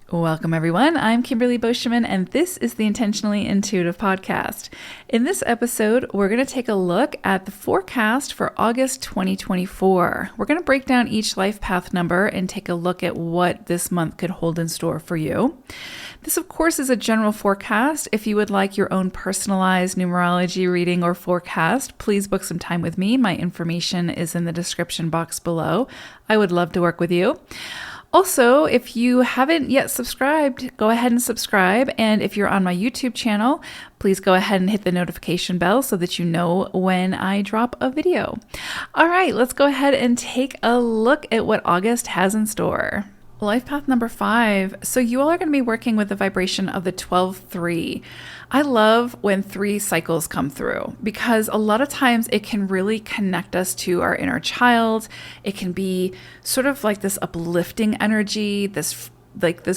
Welcome, everyone. I'm Kimberly Boschman, and this is the Intentionally Intuitive Podcast. In this episode, we're going to take a look at the forecast for August 2024. We're going to break down each life path number and take a look at what this month could hold in store for you. This, of course, is a general forecast. If you would like your own personalized numerology reading or forecast, please book some time with me. My information is in the description box below. I would love to work with you. Also, if you haven't yet subscribed, go ahead and subscribe. And if you're on my YouTube channel, please go ahead and hit the notification bell so that you know when I drop a video. All right, let's go ahead and take a look at what August has in store. Life path number 5. So you all are going to be working with the vibration of the 12-3. I love when 3 cycles come through because a lot of times it can really connect us to our inner child. It can be sort of like this uplifting energy, this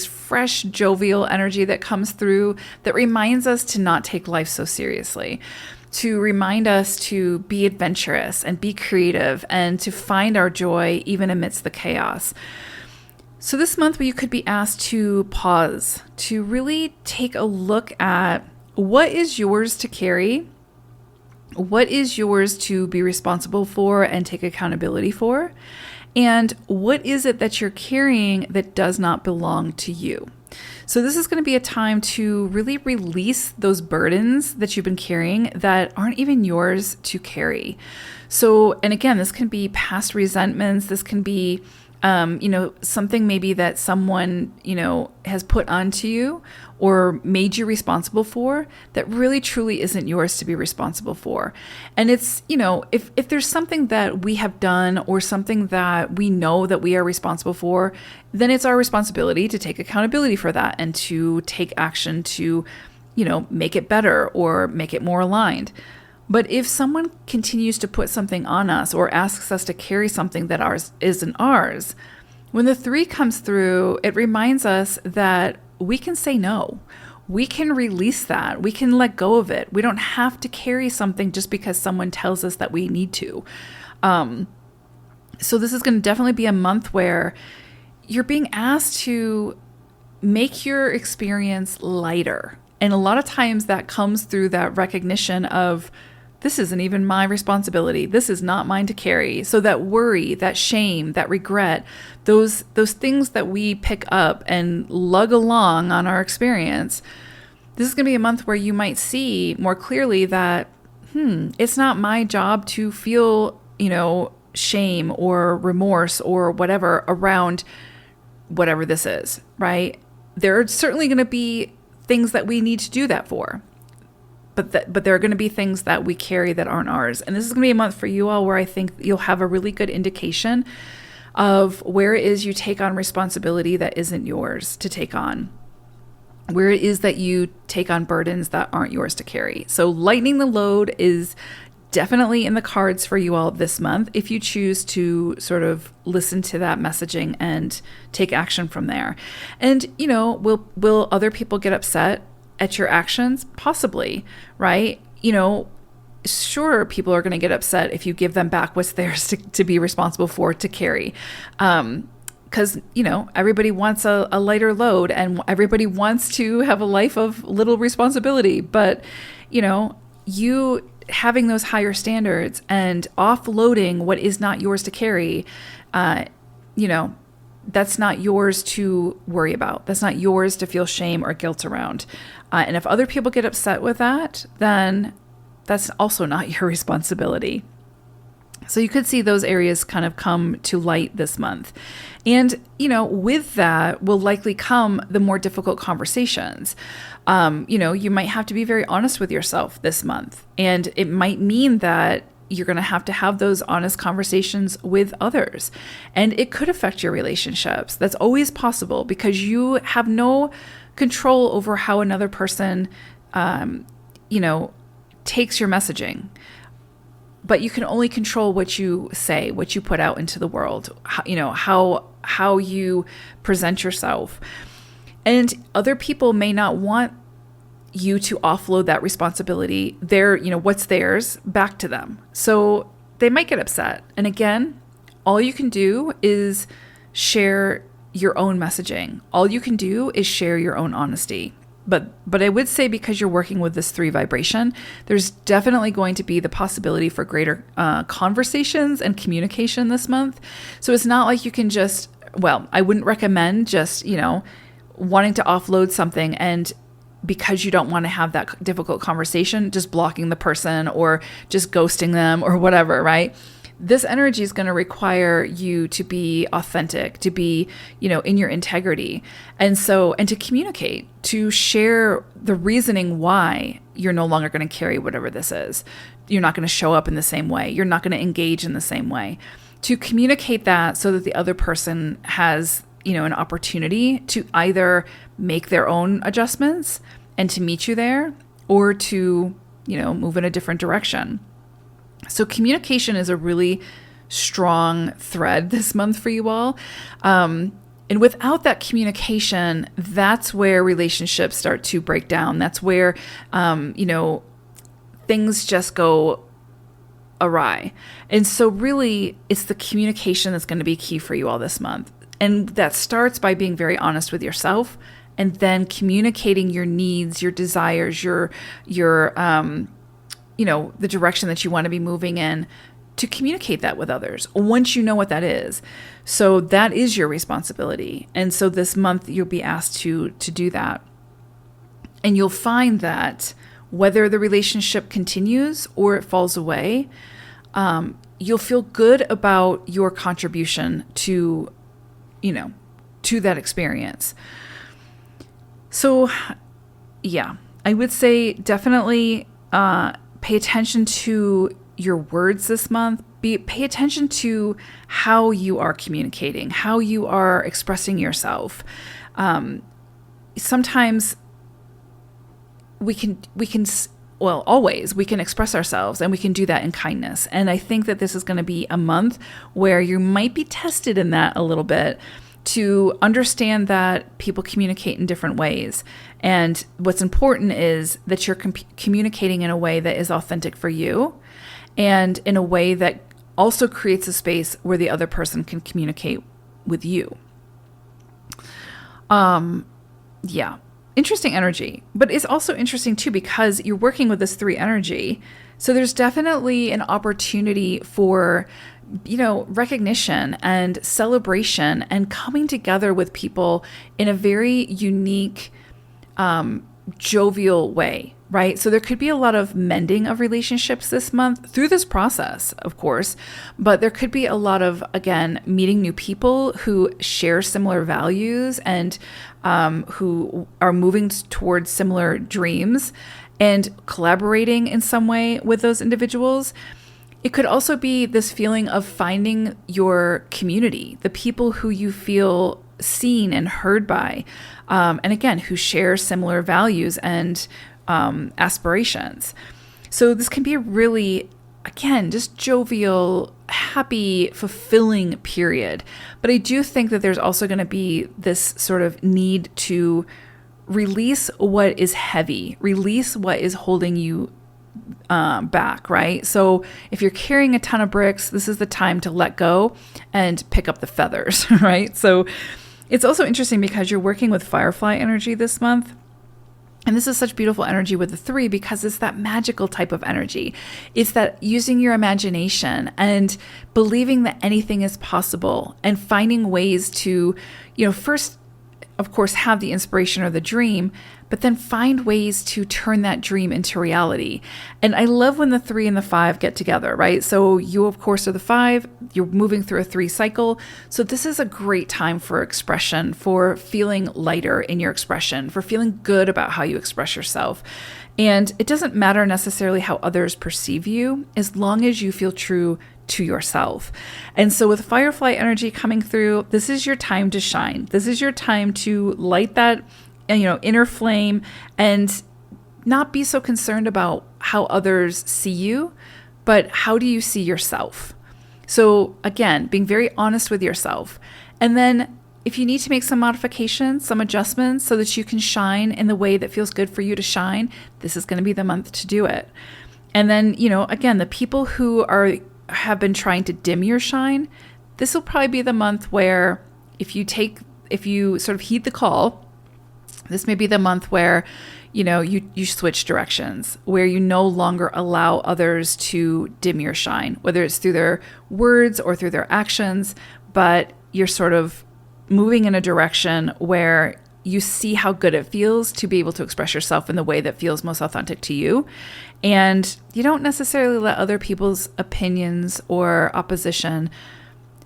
fresh, jovial energy that comes through that reminds us to not take life so seriously, to remind us to be adventurous and be creative and to find our joy even amidst the chaos. So this month you could be asked to pause, to really take a look at what is yours to carry, what is yours to be responsible for and take accountability for, and what is it that you're carrying that does not belong to you. So this is going to be a time to really release those burdens that you've been carrying that aren't even yours to carry. So, and again, this can be past resentments, this can be something maybe that someone, has put onto you or made you responsible for that really truly isn't yours to be responsible for. And it's, if there's something that we have done or something that we know that we are responsible for, then it's our responsibility to take accountability for that and to take action to, make it better or make it more aligned. But if someone continues to put something on us or asks us to carry something that ours isn't ours, when the 3 comes through, it reminds us that we can say no. We can release that. We can let go of it. We don't have to carry something just because someone tells us that we need to. So this is going to definitely be a month where you're being asked to make your experience lighter. And a lot of times that comes through that recognition of, this isn't even my responsibility. This is not mine to carry. So that worry, that shame, that regret, those things that we pick up and lug along on our experience, this is going to be a month where you might see more clearly that, it's not my job to feel, shame or remorse or whatever around whatever this is, right? There are certainly going to be things that we need to do that for. But there are going to be things that we carry that aren't ours. And this is going to be a month for you all where I think you'll have a really good indication of where it is you take on responsibility that isn't yours to take on, where it is that you take on burdens that aren't yours to carry. So lightening the load is definitely in the cards for you all this month if you choose to sort of listen to that messaging and take action from there. And, will other people get upset at your actions? Possibly, right? Sure, people are going to get upset if you give them back what's theirs to be responsible for, to carry. Because, everybody wants a lighter load and everybody wants to have a life of little responsibility. But, you having those higher standards and offloading what is not yours to carry, that's not yours to worry about. That's not yours to feel shame or guilt around. And if other people get upset with that, then that's also not your responsibility. So you could see those areas kind of come to light this month. And, with that will likely come the more difficult conversations. You might have to be very honest with yourself this month. And it might mean that you're going to have those honest conversations with others. And it could affect your relationships. That's always possible because you have no control over how another person, takes your messaging. But you can only control what you say, what you put out into the world, how you present yourself. And other people may not want you to offload that responsibility, what's theirs, back to them. So they might get upset. And again, all you can do is share your own messaging. All you can do is share your own honesty. But I would say, because you're working with this 3 vibration, there's definitely going to be the possibility for greater conversations and communication this month. So it's not like you can just, well, I wouldn't recommend just, wanting to offload something and because you don't want to have that difficult conversation, just blocking the person or just ghosting them or whatever, right? This energy is going to require you to be authentic, to be, in your integrity. And to communicate, to share the reasoning why you're no longer going to carry whatever this is. You're not going to show up in the same way. You're not going to engage in the same way. To communicate that so that the other person has, an opportunity to either make their own adjustments and to meet you there, or to, move in a different direction. So communication is a really strong thread this month for you all. And without that communication, that's where relationships start to break down. That's where, things just go awry. And so really, it's the communication that's going to be key for you all this month. And that starts by being very honest with yourself, and then communicating your needs, your desires, your the direction that you want to be moving in, to communicate that with others once you know what that is. So that is your responsibility. And so this month you'll be asked to do that. And you'll find that whether the relationship continues or it falls away, you'll feel good about your contribution to that experience. So yeah, I would say definitely pay attention to your words this month. Pay attention to how you are communicating, how you are expressing yourself. Sometimes always we can express ourselves, and we can do that in kindness. And I think that this is going to be a month where you might be tested in that a little bit, to understand that people communicate in different ways. And what's important is that you're communicating in a way that is authentic for you, and in a way that also creates a space where the other person can communicate with you. Yeah, interesting energy. But it's also interesting too, because you're working with this 3 energy. So there's definitely an opportunity for recognition and celebration and coming together with people in a very unique, jovial way, right? So there could be a lot of mending of relationships this month through this process, of course, but there could be a lot of, again, meeting new people who share similar values and who are moving towards similar dreams, and collaborating in some way with those individuals. It could also be this feeling of finding your community, the people who you feel seen and heard by, and again, who share similar values and aspirations. So this can be a really, again, just jovial, happy, fulfilling period. But I do think that there's also going to be this sort of need to release what is heavy, release what is holding you back, right? So if you're carrying a ton of bricks, this is the time to let go and pick up the feathers, right? So it's also interesting because you're working with firefly energy this month. And this is such beautiful energy with the 3, because it's that magical type of energy. It's that using your imagination and believing that anything is possible, and finding ways to, first, of course, have the inspiration or the dream, but then find ways to turn that dream into reality. And I love when the 3 and the 5 get together, right? So you, of course, are the 5, you're moving through a 3 cycle. So this is a great time for expression, for feeling lighter in your expression, for feeling good about how you express yourself. And it doesn't matter necessarily how others perceive you, as long as you feel true to yourself. And so with firefly energy coming through, this is your time to shine. This is your time to light that inner flame, and not be so concerned about how others see you, but how do you see yourself? So again, being very honest with yourself. And then if you need to make some modifications, some adjustments so that you can shine in the way that feels good for you to shine, this is going to be the month to do it. And then, again, the people who have been trying to dim your shine, this will probably be the month where if you take if you sort of heed the call, this may be the month where, you switch directions, where you no longer allow others to dim your shine, whether it's through their words or through their actions, but you're sort of moving in a direction where you see how good it feels to be able to express yourself in the way that feels most authentic to you. And you don't necessarily let other people's opinions or opposition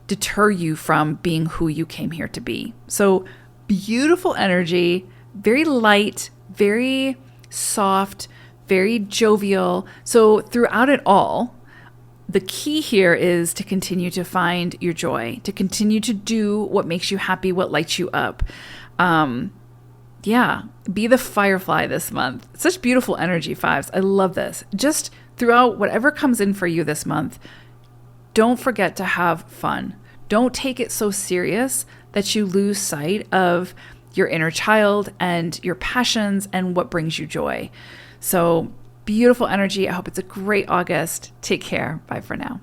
deter you from being who you came here to be. So beautiful energy, very light, very soft, very jovial. So throughout it all, the key here is to continue to find your joy, to continue to do what makes you happy, what lights you up. Be the firefly this month. Such beautiful energy, fives. I love this. Just throughout whatever comes in for you this month, don't forget to have fun. Don't take it so serious that you lose sight of your inner child and your passions and what brings you joy. So beautiful energy. I hope it's a great August. Take care. Bye for now.